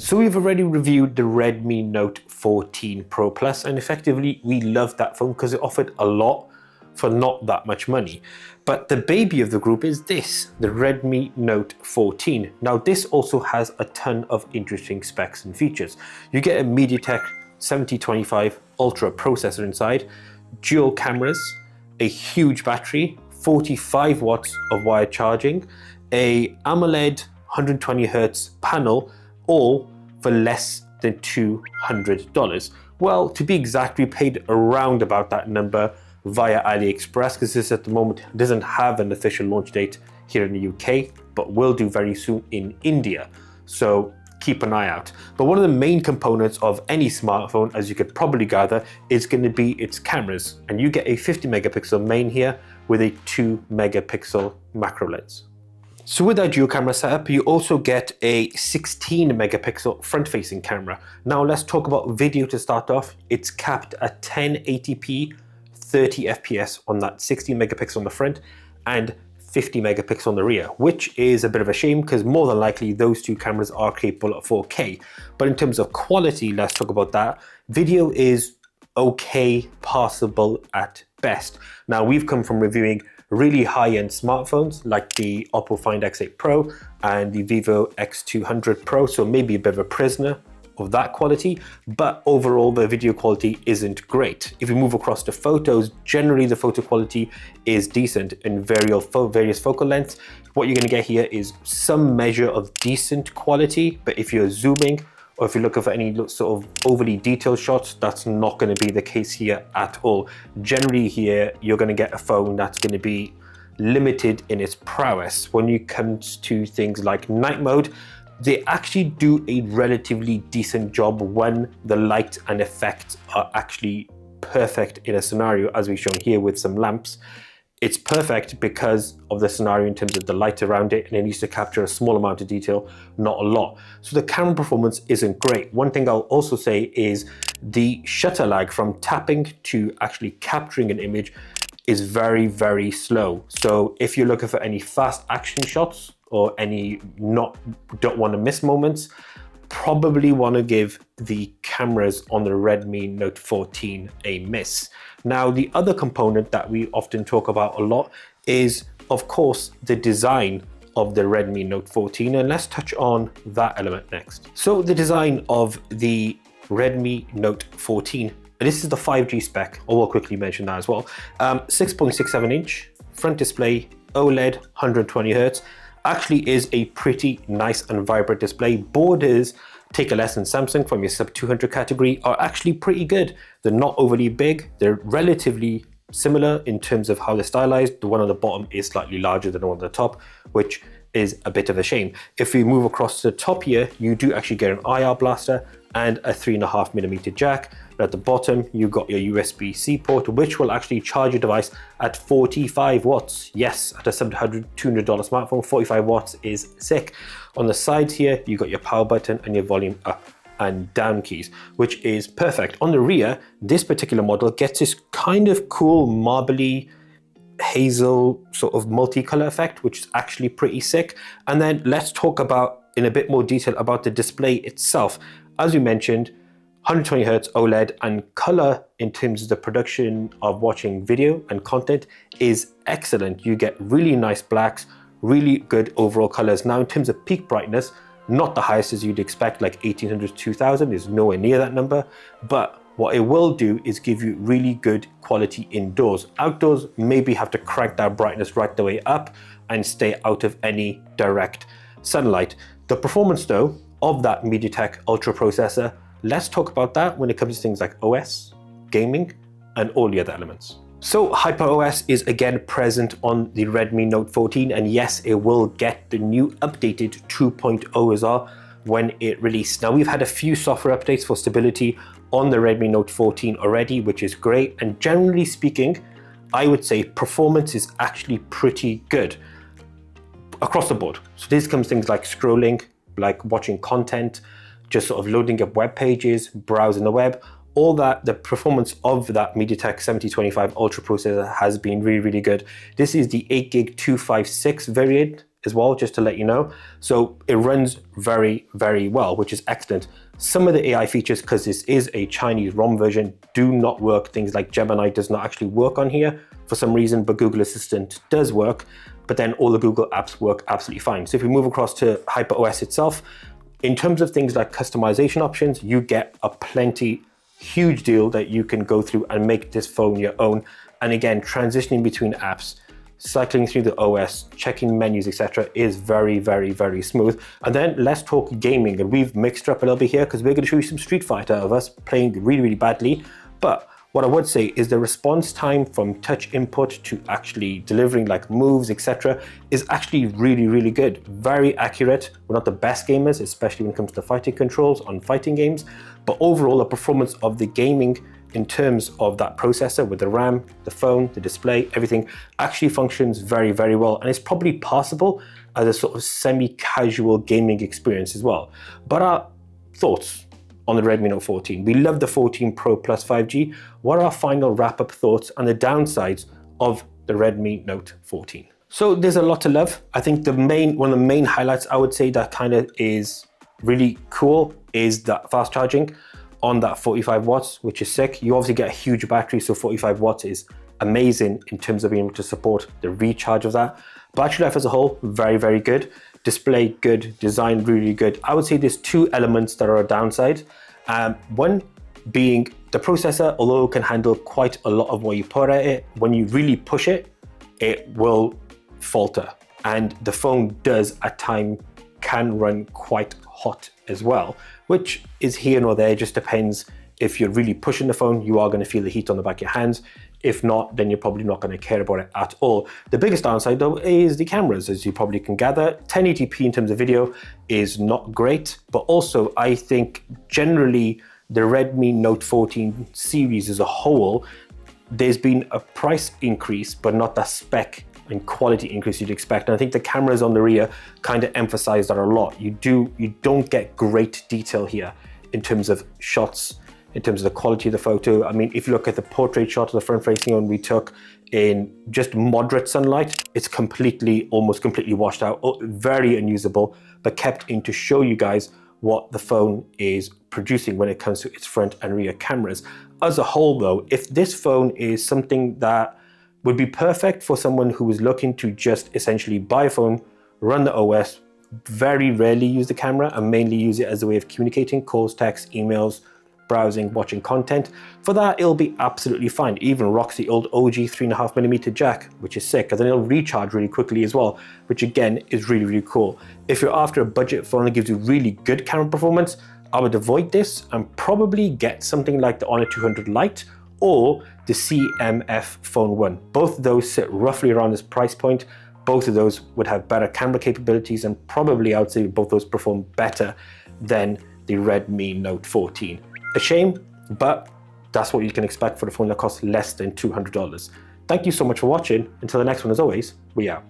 So we've already reviewed the Redmi Note 14 Pro Plus, and effectively we loved that phone because it offered a lot for not that much money. But the baby of the group is this, the Redmi Note 14. Now this also has a ton of interesting specs and features. You get a MediaTek 7025 Ultra processor inside, dual cameras, a huge battery, 45 watts of wired charging, a AMOLED 120Hz panel, all for less than $200. Well, to be exact, we paid around about that number via AliExpress, because this at the moment doesn't have an official launch date here in the UK, but will do very soon in India. So keep an eye out. But one of the main components of any smartphone, as you could probably gather, is going to be its cameras. And you get a 50 megapixel main here with a 2 megapixel macro lens. So with that dual camera setup, you also get a 16 megapixel front-facing camera. Now let's talk about video to start off. It's capped at 1080p, 30 FPS on that 16 megapixel on the front and 50 megapixel on the rear, which is a bit of a shame because more than likely those two cameras are capable of 4K. But in terms of quality, let's talk about that. Video is okay, passable at best. Now we've come from reviewing really high-end smartphones like the Oppo Find X8 Pro and the Vivo X200 Pro, so maybe a bit of a prisoner of that quality, but overall the video quality isn't great. If we move across to photos, generally the photo quality is decent in various focal lengths. What you're going to get here is some measure of decent quality, but if you're zooming or if you're looking for any sort of overly detailed shots, that's not going to be the case here at all. Generally here, you're going to get a phone that's going to be limited in its prowess. When it comes to things like night mode, they actually do a relatively decent job when the light and effects are actually perfect in a scenario, as we've shown here with some lamps. It's perfect because of the scenario in terms of the light around it, and it needs to capture a small amount of detail, not a lot. So the camera performance isn't great. One thing I'll also say is the shutter lag from tapping to actually capturing an image is very, very slow. So if you're looking for any fast action shots or any don't want to miss moments, probably want to give the cameras on the Redmi Note 14 a miss. Now, the other component that we often talk about a lot is, of course, the design of the Redmi Note 14, and let's touch on that element next. So the design of the Redmi Note 14, this is the 5G spec, I will quickly mention that as well. 6.67 inch front display, OLED, 120Hz. Actually is a pretty nice and vibrant display. Borders, take a lesson Samsung from your sub 200 category, are actually pretty good. They're not overly big. They're relatively similar in terms of how they're stylized. The one on the bottom is slightly larger than the one on the top, which is a bit of a shame. If we move across to the top here, you do actually get an IR blaster and a 3.5mm jack. And at the bottom, you've got your USB-C port, which will actually charge your device at 45 watts. Yes, at a sub $200 smartphone, 45 watts is sick. On the sides here, you've got your power button and your volume up and down keys, which is perfect. On the rear, this particular model gets this kind of cool marbly hazel sort of multicolor effect, which is actually pretty sick. And then let's talk about in a bit more detail about the display itself. As we mentioned, 120Hz OLED, and color in terms of the production of watching video and content is excellent. You get really nice blacks, really good overall colors. Now in terms of peak brightness, not the highest as you'd expect, like 1800 to 2000 is nowhere near that number, but what it will do is give you really good quality indoors. Outdoors, maybe have to crank that brightness right the way up and stay out of any direct sunlight. The performance though of that MediaTek Ultra processor, let's talk about that when it comes to things like OS, gaming, and all the other elements. So HyperOS is again present on the Redmi Note 14, and yes, it will get the new updated 2.0 as well when it released. Now we've had a few software updates for stability on the Redmi Note 14 already, which is great, and generally speaking, I would say performance is actually pretty good across the board. So this comes things like scrolling, like watching content, just sort of loading up web pages, browsing the web, all that. The performance of that MediaTek 7025 Ultra processor has been really, really good. This is the 8GB 256 variant, as well, just to let you know. So it runs very, very well, which is excellent. Some of the AI features, because this is a Chinese ROM version, do not work. Things like Gemini does not actually work on here for some reason, but Google Assistant does work. But then all the Google apps work absolutely fine. So if we move across to HyperOS itself, in terms of things like customization options, you get a huge deal that you can go through and make this phone your own. And again, transitioning between apps, cycling through the OS, checking menus, etc. is very, very, very smooth. And then let's talk gaming. And we've mixed up a little bit here because we're going to show you some Street Fighter of us playing really, really badly. But what I would say is the response time from touch input to actually delivering like moves, etc. is actually really, really good. Very accurate. We're not the best gamers, especially when it comes to fighting controls on fighting games. But overall, the performance of the gaming in terms of that processor with the RAM, the phone, the display, everything actually functions very, very well. And it's probably possible as a sort of semi-casual gaming experience as well. But our thoughts on the Redmi Note 14. We love the 14 Pro Plus 5G. What are our final wrap-up thoughts on the downsides of the Redmi Note 14? So there's a lot to love. I think one of the main highlights I would say that kind of is really cool is that fast charging on that 45 watts, which is sick. You obviously get a huge battery, so 45 watts is amazing in terms of being able to support the recharge of that. Battery life as a whole, very, very good. Display good, design really good. I would say there's two elements that are a downside. One being the processor, although it can handle quite a lot of what you put at it, when you really push it, it will falter. And the phone does at times can run quite hot as well, which is here nor there, just depends. If you're really pushing the phone, you are going to feel the heat on the back of your hands. If not, then you're probably not going to care about it at all. The biggest downside though is the cameras, as you probably can gather. 1080p in terms of video is not great, but also I think generally the Redmi Note 14 series as a whole, there's been a price increase, but not that spec and quality increase you'd expect. And I think the cameras on the rear kind of emphasize that a lot. You don't get great detail here in terms of shots, in terms of the quality of the photo. I mean, if you look at the portrait shot of the front-facing one we took in just moderate sunlight, it's almost completely washed out, very unusable, but kept in to show you guys what the phone is producing when it comes to its front and rear cameras. As a whole though, if this phone is something that would be perfect for someone who is looking to just essentially buy a phone, run the OS, very rarely use the camera and mainly use it as a way of communicating, calls, texts, emails, browsing, watching content. For that, it'll be absolutely fine. It even rocks the old OG 3.5mm jack, which is sick, and then it'll recharge really quickly as well, which again is really, really cool. If you're after a budget phone that gives you really good camera performance, I would avoid this and probably get something like the Honor 200 Lite or the CMF Phone 1. Both of those sit roughly around this price point. Both of those would have better camera capabilities and probably I would say both those perform better than the Redmi Note 14. A shame, but that's what you can expect for the phone that costs less than $200. Thank you so much for watching. Until the next one, as always, we out.